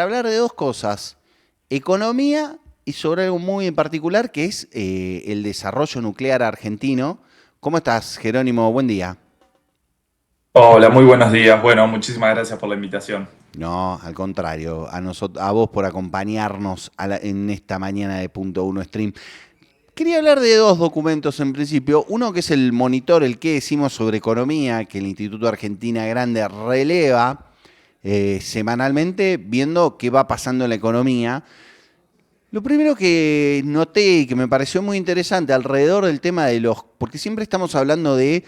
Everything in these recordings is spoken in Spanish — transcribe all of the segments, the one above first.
Hablar de dos cosas, economía y sobre algo muy en particular que es el desarrollo nuclear argentino. ¿Cómo estás, Jerónimo? Buen día. Hola, muy buenos días. Bueno, muchísimas gracias por la invitación. No, al contrario, a vos por acompañarnos en esta mañana de Punto Uno Stream. Quería hablar de dos documentos en principio. Uno que es el monitor, el que decimos sobre economía, que el Instituto Argentina Grande releva semanalmente, viendo qué va pasando en la economía. Lo primero que noté y que me pareció muy interesante alrededor del tema de los, porque siempre estamos hablando de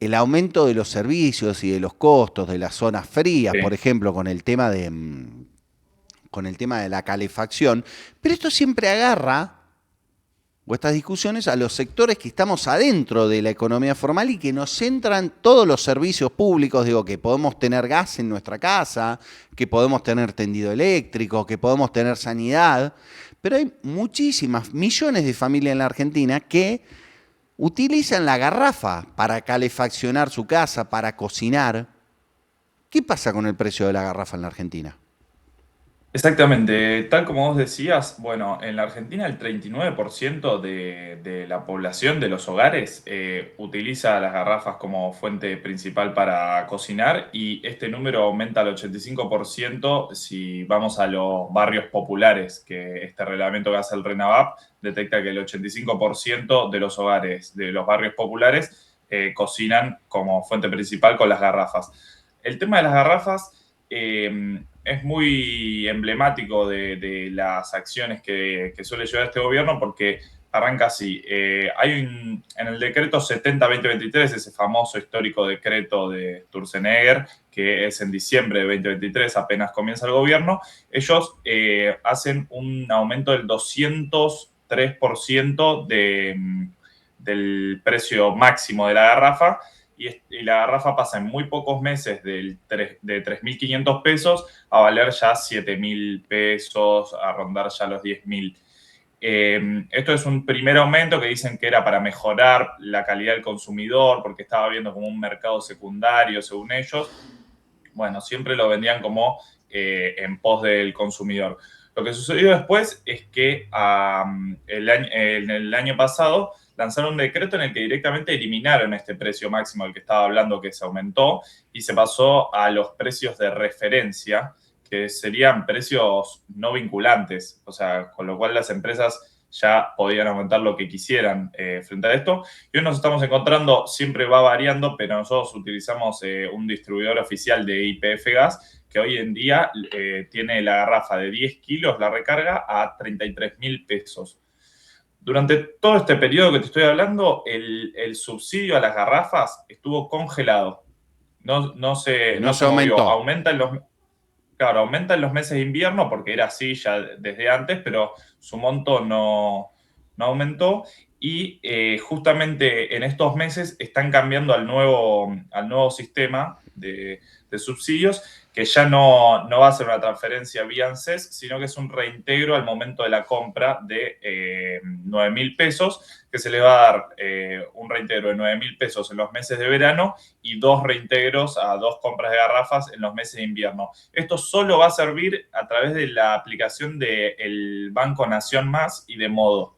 el aumento de los servicios y de los costos de las zonas frías, por Sí. ejemplo, con el tema de la calefacción, pero esto siempre agarra o estas discusiones a los sectores que estamos adentro de la economía formal y que nos centran todos los servicios públicos, digo, que podemos tener gas en nuestra casa, que podemos tener tendido eléctrico, que podemos tener sanidad, pero hay muchísimas, millones de familias en la Argentina que utilizan la garrafa para calefaccionar su casa, para cocinar. ¿Qué pasa con el precio de la garrafa en la Argentina? Exactamente, tal como vos decías, bueno, en la Argentina el 39% de la población de los hogares utiliza las garrafas como fuente principal para cocinar y este número aumenta al 85% si vamos a los barrios populares, que este reglamento que hace el RENAVAP detecta que el 85% de los hogares de los barrios populares cocinan como fuente principal con las garrafas. El tema de las garrafas es muy emblemático de las acciones que suele llevar este gobierno porque arranca así. En el decreto 70-2023, ese famoso histórico decreto de Sturzenegger, que es en diciembre de 2023, apenas comienza el gobierno, ellos hacen un aumento del 203% del precio máximo de la garrafa y la garrafa pasa en muy pocos meses de 3.500 pesos a valer ya 7.000 pesos, a rondar ya los 10.000. Esto es un primer aumento que dicen que era para mejorar la calidad del consumidor, porque estaba viendo como un mercado secundario, según ellos. Bueno, siempre lo vendían como en pos del consumidor. Lo que sucedió después es que en el año pasado lanzaron un decreto en el que directamente eliminaron este precio máximo del que estaba hablando, que se aumentó, y se pasó a los precios de referencia, que serían precios no vinculantes, o sea, con lo cual las empresas ya podían aumentar lo que quisieran frente a esto. Y hoy nos estamos encontrando, siempre va variando, pero nosotros utilizamos un distribuidor oficial de YPF Gas que hoy en día tiene la garrafa de 10 kilos, la recarga a 33.000 pesos. Durante todo este periodo que te estoy hablando, el subsidio a las garrafas estuvo congelado. No No se se movió. aumentó. Claro, aumenta en los meses de invierno porque era así ya desde antes, pero su monto no aumentó. Y justamente en estos meses están cambiando al nuevo sistema de subsidios, que ya no va a ser una transferencia vía ANSES, sino que es un reintegro al momento de la compra de 9.000 pesos, que se le va a dar un reintegro de 9.000 pesos en los meses de verano y dos reintegros a dos compras de garrafas en los meses de invierno. Esto solo va a servir a través de la aplicación del Banco Nación Más y de Modo.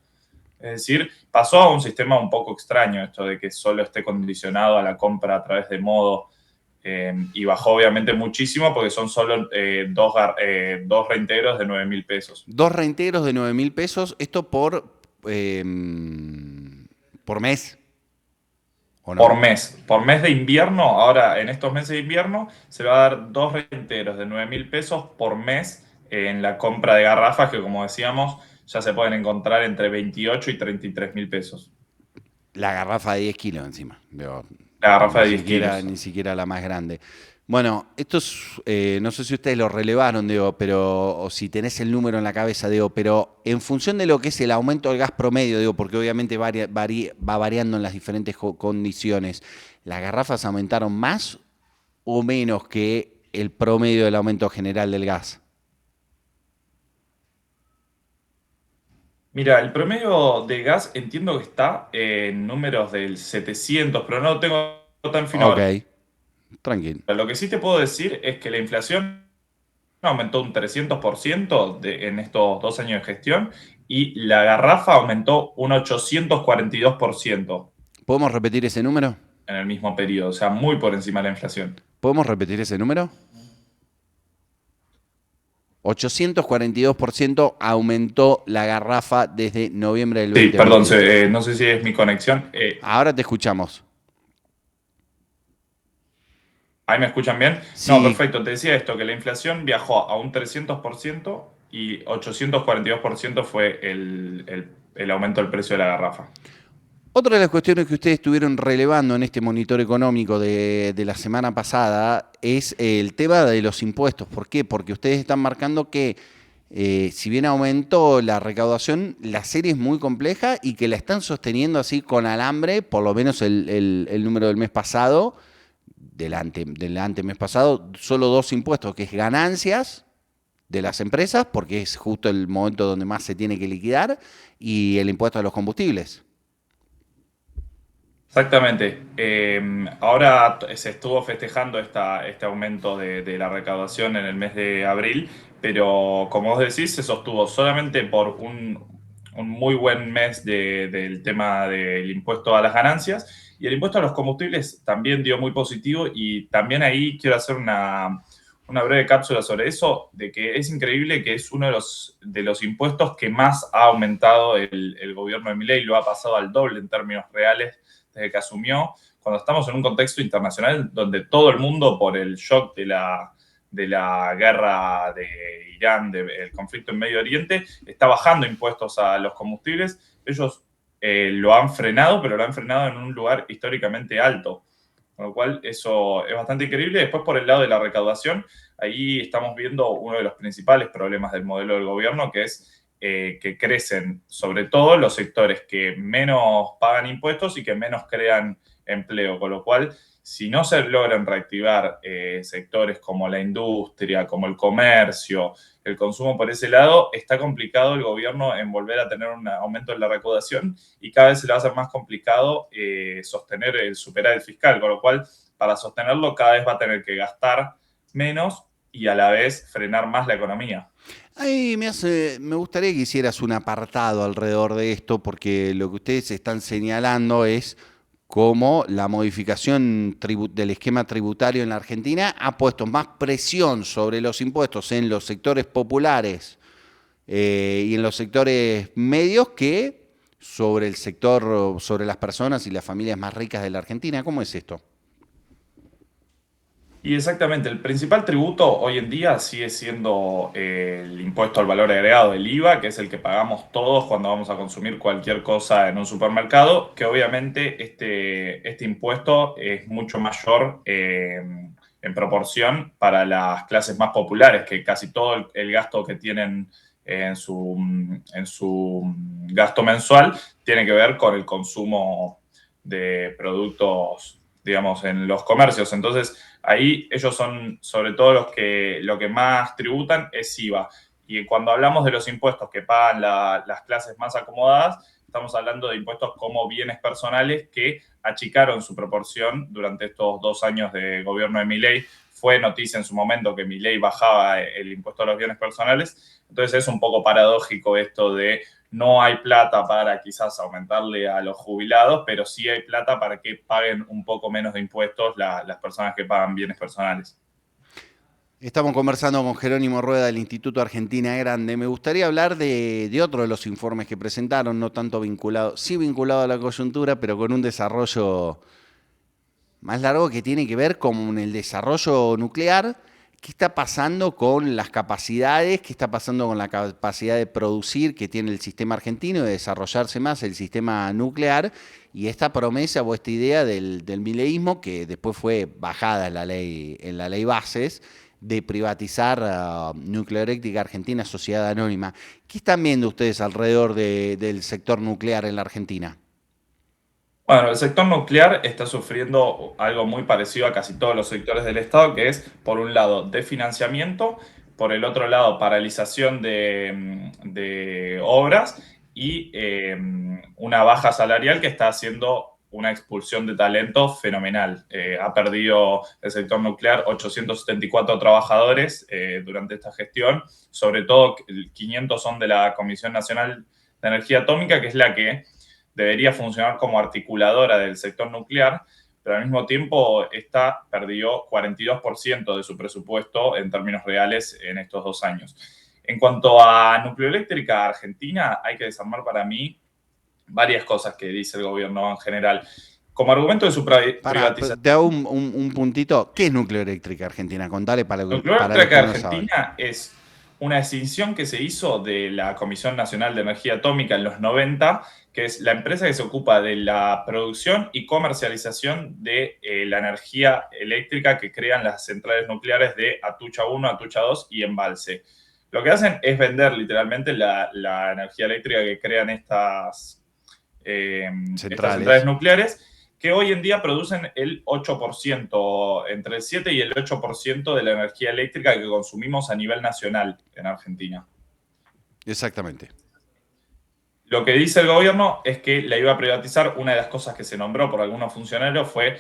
Es decir, pasó a un sistema un poco extraño esto de que solo esté condicionado a la compra a través de Modo y bajó obviamente muchísimo porque son solo dos reintegros de 9.000 pesos. Dos reintegros de 9.000 pesos, esto eh, por mes, ¿o no? Por mes de invierno, ahora en estos meses de invierno, se va a dar dos reintegros de 9.000 pesos por mes en la compra de garrafas que, como decíamos, ya se pueden encontrar entre 28 y 33.000 pesos. La garrafa de 10 kilos encima. Digo, La garrafa ni de 10 siquiera, kilos. ni siquiera la más grande. Bueno, esto es, no sé si ustedes lo relevaron, digo, pero, o si tenés el número en la cabeza, digo, pero en función de lo que es el aumento del gas promedio, digo, porque obviamente va variando en las diferentes condiciones, ¿las garrafas aumentaron más o menos que el promedio del aumento general del gas? Mira, el promedio de gas entiendo que está en números del 700, pero no lo tengo tan fino Ok, ahora. tranquilo. Lo que sí te puedo decir es que la inflación no, aumentó un 300% en estos 2 años de gestión y la garrafa aumentó un 842% ¿Podemos repetir ese número? en el mismo periodo, o sea, muy por encima de la inflación. ¿Podemos repetir ese número? 842% aumentó la garrafa desde noviembre del Sí, perdón, 2022. no sé si es mi conexión. Ahora te escuchamos. ¿Ahí me escuchan bien? No, Sí. perfecto. Te decía esto, que la inflación viajó a un 300% y 842% fue el aumento del precio de la garrafa. Otra de las cuestiones que ustedes estuvieron relevando en este monitor económico de la semana pasada es el tema de los impuestos. ¿Por qué? Porque ustedes están marcando que si bien aumentó la recaudación, la serie es muy compleja y que la están sosteniendo así con alambre, por lo menos el número del mes pasado, del antemes pasado, solo dos impuestos, que es ganancias de las empresas, porque es justo el momento donde más se tiene que liquidar, y el impuesto a los combustibles. Exactamente. Ahora se estuvo festejando este aumento de la recaudación en el mes de abril, pero como vos decís, se sostuvo solamente por un muy buen mes del tema del impuesto a las ganancias y el impuesto a los combustibles también dio muy positivo y también ahí quiero hacer una breve cápsula sobre eso, de que es increíble que es uno de los impuestos que más ha aumentado el gobierno de Milei, lo ha pasado al doble en términos reales desde que asumió, cuando estamos en un contexto internacional donde todo el mundo, por el shock de la guerra de Irán, del conflicto en Medio Oriente, está bajando impuestos a los combustibles. Ellos lo han frenado, pero lo han frenado en un lugar históricamente alto. Con lo cual, eso es bastante increíble. Después, por el lado de la recaudación, ahí estamos viendo uno de los principales problemas del modelo del gobierno, que es que crecen sobre todo los sectores que menos pagan impuestos y que menos crean empleo. Con lo cual, si no se logran reactivar sectores como la industria, como el comercio, el consumo por ese lado, está complicado el gobierno en volver a tener un aumento en la recaudación y cada vez se le va a hacer más complicado sostener el superávit fiscal, con lo cual para sostenerlo cada vez va a tener que gastar menos y a la vez frenar más la economía. Ay, me gustaría que hicieras un apartado alrededor de esto, porque lo que ustedes están señalando es cómo la modificación del esquema tributario en la Argentina ha puesto más presión sobre los impuestos en los sectores populares y en los sectores medios que sobre el sector, sobre las personas y las familias más ricas de la Argentina. ¿Cómo es esto? Y exactamente, el principal tributo hoy en día sigue siendo el impuesto al valor agregado, el IVA, que es el que pagamos todos cuando vamos a consumir cualquier cosa en un supermercado, que obviamente este impuesto es mucho mayor en proporción para las clases más populares, que casi todo el gasto que tienen en su gasto mensual tiene que ver con el consumo de productos, digamos, en los comercios. Entonces, ahí ellos son sobre todo lo que más tributan es IVA. Y cuando hablamos de los impuestos que pagan las clases más acomodadas, estamos hablando de impuestos como bienes personales que achicaron su proporción durante estos 2 años de gobierno de Milei. Fue noticia en su momento que Milei bajaba el impuesto a los bienes personales. Entonces es un poco paradójico esto de no hay plata para quizás aumentarle a los jubilados, pero sí hay plata para que paguen un poco menos de impuestos las personas que pagan bienes personales. Estamos conversando con Jerónimo Rueda del Instituto Argentina Grande. Me gustaría hablar de otro de los informes que presentaron, no tanto vinculado, sí vinculado a la coyuntura, pero con un desarrollo más largo que tiene que ver con el desarrollo nuclear. ¿Qué está pasando con las capacidades? ¿Qué está pasando con la capacidad de producir que tiene el sistema argentino, de desarrollarse más el sistema nuclear? Y esta promesa o esta idea del mileísmo, que después fue bajada en la ley Bases, de privatizar Nuclearéctrica Argentina, Sociedad Anónima. ¿Qué están viendo ustedes alrededor del sector nuclear en la Argentina? Bueno, el sector nuclear está sufriendo algo muy parecido a casi todos los sectores del Estado, que es, por un lado, desfinanciamiento, por el otro lado, paralización de obras y una baja salarial que está haciendo una expulsión de talento fenomenal. Ha perdido el sector nuclear 874 trabajadores durante esta gestión, sobre todo 500 son de la Comisión Nacional de Energía Atómica, que es la que debería funcionar como articuladora del sector nuclear, pero al mismo tiempo esta perdió 42% de su presupuesto en términos reales en estos 2 años. En cuanto a Nucleoeléctrica Argentina, hay que desarmar para mí varias cosas que dice el gobierno en general. Como argumento de su privatización. Te hago un puntito. ¿Qué es Nucleoeléctrica Argentina? Contale para los Nucleoeléctrica que no saben. Argentina es una decisión que se hizo de la Comisión Nacional de Energía Atómica en los 90, que es la empresa que se ocupa de la producción y comercialización de la energía eléctrica que crean las centrales nucleares de Atucha 1, Atucha 2 y Embalse. Lo que hacen es vender literalmente la energía eléctrica que crean estas centrales nucleares, que hoy en día producen el 8%, entre el 7 y el 8% de la energía eléctrica que consumimos a nivel nacional en Argentina. Exactamente. Lo que dice el gobierno es que la iba a privatizar. Una de las cosas que se nombró por algunos funcionarios fue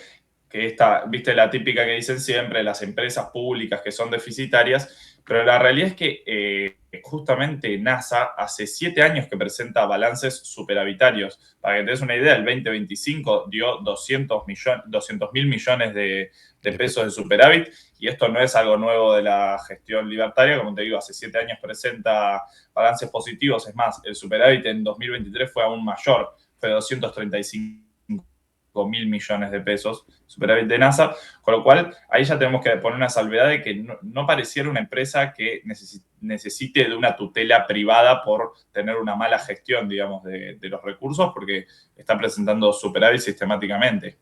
que viste la típica que dicen siempre, las empresas públicas que son deficitarias, pero la realidad es que justamente NASA hace 7 años que presenta balances superavitarios. Para que te des una idea, el 2025 dio 200.000 millones de pesos de superávit, y esto no es algo nuevo de la gestión libertaria. Como te digo, hace 7 años presenta balances positivos. Es más, el superávit en 2023 fue aún mayor, fue de 235.000 millones de pesos, superávit de NASA, con lo cual ahí ya tenemos que poner una salvedad de que no pareciera una empresa que necesite de una tutela privada por tener una mala gestión, digamos, de los recursos, porque está presentando superávit sistemáticamente.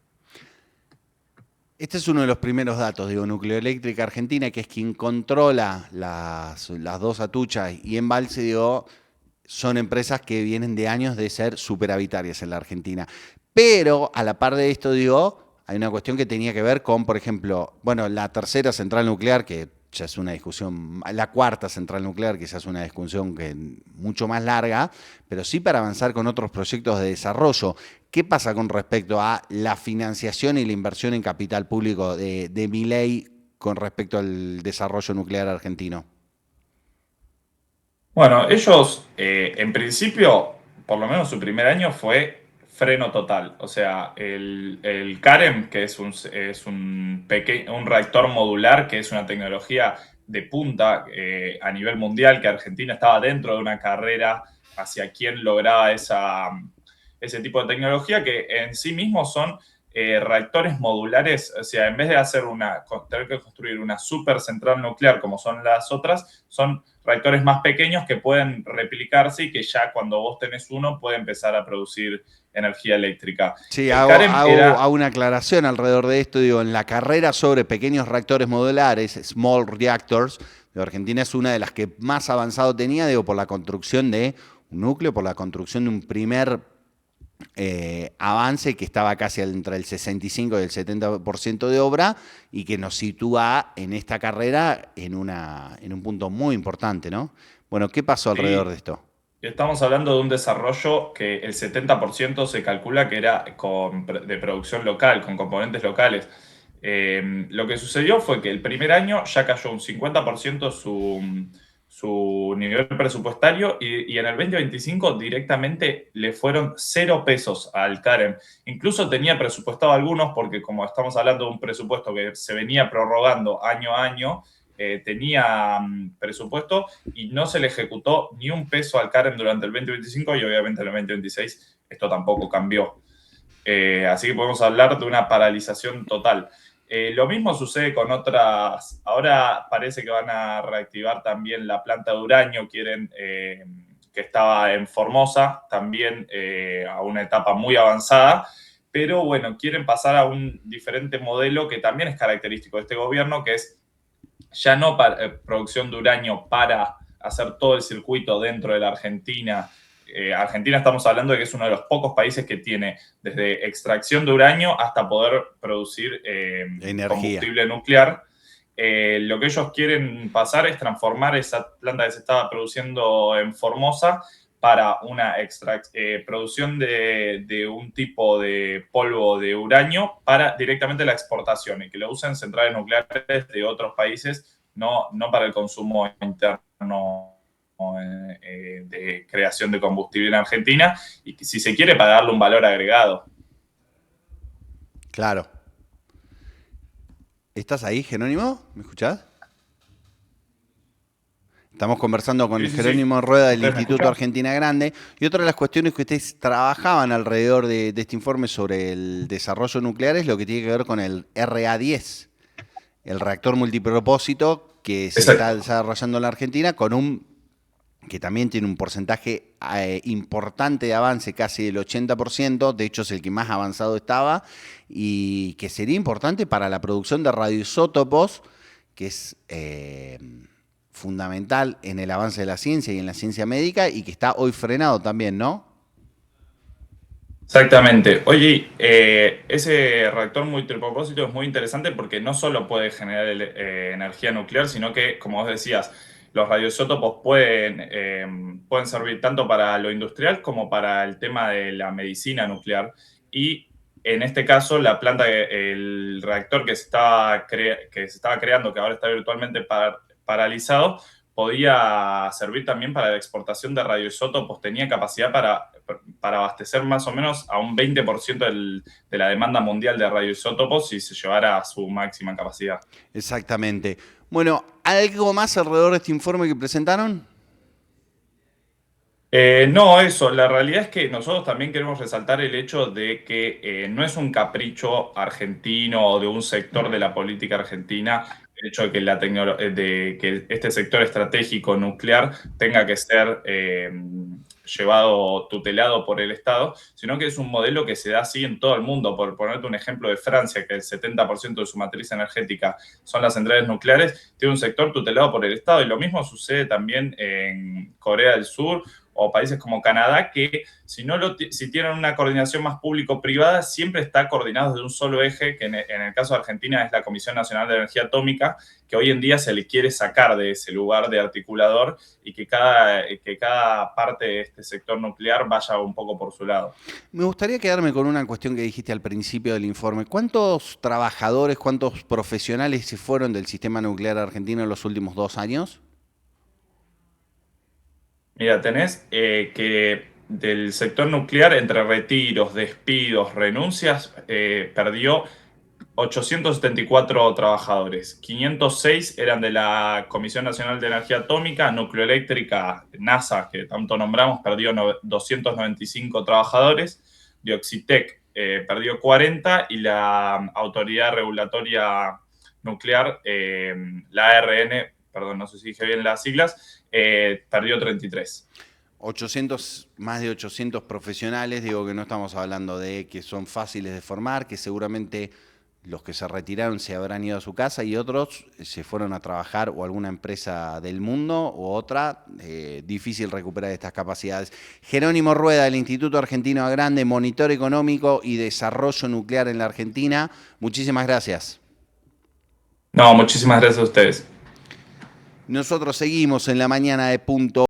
Este es uno de los primeros datos, digo, Nucleoeléctrica Argentina, que es quien controla las 2 Atuchas y Embalse, digo, son empresas que vienen de años de ser superavitarias en la Argentina. Pero a la par de esto, digo, hay una cuestión que tenía que ver con, por ejemplo, bueno, la tercera central nuclear, que ya es una discusión, la cuarta central nuclear, que ya es una discusión que mucho más larga, pero sí para avanzar con otros proyectos de desarrollo. ¿Qué pasa con respecto a la financiación y la inversión en capital público de Milei con respecto al desarrollo nuclear argentino? Bueno, ellos, en principio, por lo menos su primer año fue freno total. O sea, el CAREM, que es un reactor modular, que es una tecnología de punta a nivel mundial, que Argentina estaba dentro de una carrera hacia quien lograba ese tipo de tecnología, que en sí mismos son reactores modulares. O sea, en vez de tener que construir una super central nuclear como son las otras, son reactores más pequeños que pueden replicarse y que ya cuando vos tenés uno puede empezar a producir energía eléctrica. Sí, hago una aclaración alrededor de esto. Digo, en la carrera sobre pequeños reactores modulares, small reactors, Argentina es una de las que más avanzado tenía, digo, por la construcción de un núcleo, por la construcción de un primer avance que estaba casi entre el 65 y el 70% de obra, y que nos sitúa en esta carrera en un punto muy importante, ¿no? Bueno, ¿qué pasó alrededor de esto? Estamos hablando de un desarrollo que el 70% se calcula que era de producción local, con componentes locales. Lo que sucedió fue que el primer año ya cayó un 50% su nivel presupuestario, y en el 2025 directamente le fueron 0 pesos al CAREM. Incluso tenía presupuestado algunos, porque como estamos hablando de un presupuesto que se venía prorrogando año a año, tenía presupuesto y no se le ejecutó ni un peso al CAREM durante el 2025, y obviamente en el 2026 esto tampoco cambió. Así que podemos hablar de una paralización total. Lo mismo sucede con otras. Ahora parece que van a reactivar también la planta de uranio. Quieren, que estaba en Formosa, también a una etapa muy avanzada. Pero bueno, quieren pasar a un diferente modelo que también es característico de este gobierno, que es ya no producción de uranio para hacer todo el circuito dentro de la Argentina. Argentina, estamos hablando de que es uno de los pocos países que tiene desde extracción de uranio hasta poder producir combustible nuclear. Lo que ellos quieren pasar es transformar esa planta que se estaba produciendo en Formosa para una producción de un tipo de polvo de uranio para directamente la exportación y que lo usen centrales nucleares de otros países, no para el consumo interno de creación de combustible en Argentina, y que si se quiere para darle un valor agregado. Claro. ¿Estás ahí, Jerónimo? ¿Me escuchás? Estamos conversando con Sí. Jerónimo Rueda del ¿Ustedes me Instituto escuchan? Argentina Grande. Y otra de las cuestiones que ustedes trabajaban alrededor de este informe sobre el desarrollo nuclear es lo que tiene que ver con el RA10, el reactor multipropósito que se está Exacto. desarrollando en la Argentina que también tiene un porcentaje importante de avance, casi del 80%, de hecho es el que más avanzado estaba, y que sería importante para la producción de radioisótopos, que es fundamental en el avance de la ciencia y en la ciencia médica, y que está hoy frenado también, ¿no? Exactamente. Oye, ese reactor multipropósito es muy interesante porque no solo puede generar energía nuclear, sino que, como vos decías, los radioisótopos pueden servir tanto para lo industrial como para el tema de la medicina nuclear. Y en este caso, el reactor que se estaba creando, que ahora está virtualmente paralizado, podía servir también para la exportación de radioisótopos. Tenía capacidad para abastecer más o menos a un 20% de la demanda mundial de radioisótopos si se llevara a su máxima capacidad. Exactamente. Bueno, ¿algo más alrededor de este informe que presentaron? No, eso. La realidad es que nosotros también queremos resaltar el hecho de que no es un capricho argentino o de un sector de la política argentina el hecho de que, de que este sector estratégico nuclear tenga que ser tutelado por el Estado, sino que es un modelo que se da así en todo el mundo. Por ponerte un ejemplo de Francia, que el 70% de su matriz energética son las centrales nucleares, tiene un sector tutelado por el Estado, y lo mismo sucede también en Corea del Sur o países como Canadá, que si tienen una coordinación más público-privada, siempre está coordinado de un solo eje, que en el caso de Argentina es la Comisión Nacional de Energía Atómica, que hoy en día se le quiere sacar de ese lugar de articulador y que cada parte de este sector nuclear vaya un poco por su lado. Me gustaría quedarme con una cuestión que dijiste al principio del informe. ¿Cuántos trabajadores, cuántos profesionales se fueron del sistema nuclear argentino en los últimos 2 años? Mira, tenés que del sector nuclear, entre retiros, despidos, renuncias, perdió 874 trabajadores. 506 eran de la Comisión Nacional de Energía Atómica. Nucleoeléctrica, NASA, que tanto nombramos, perdió 295 trabajadores. Dioxitec perdió 40, y la Autoridad Regulatoria Nuclear, la ARN, perdón, no sé si dije bien las siglas, perdió 33. 800, más de 800 profesionales, digo que no estamos hablando de que son fáciles de formar, que seguramente los que se retiraron se habrán ido a su casa y otros se fueron a trabajar o a alguna empresa del mundo o otra, difícil recuperar estas capacidades. Jerónimo Rueda, del Instituto Argentino Grande, monitor económico y desarrollo nuclear en la Argentina, muchísimas gracias. No, muchísimas gracias a ustedes. Nosotros seguimos en la mañana de Punto.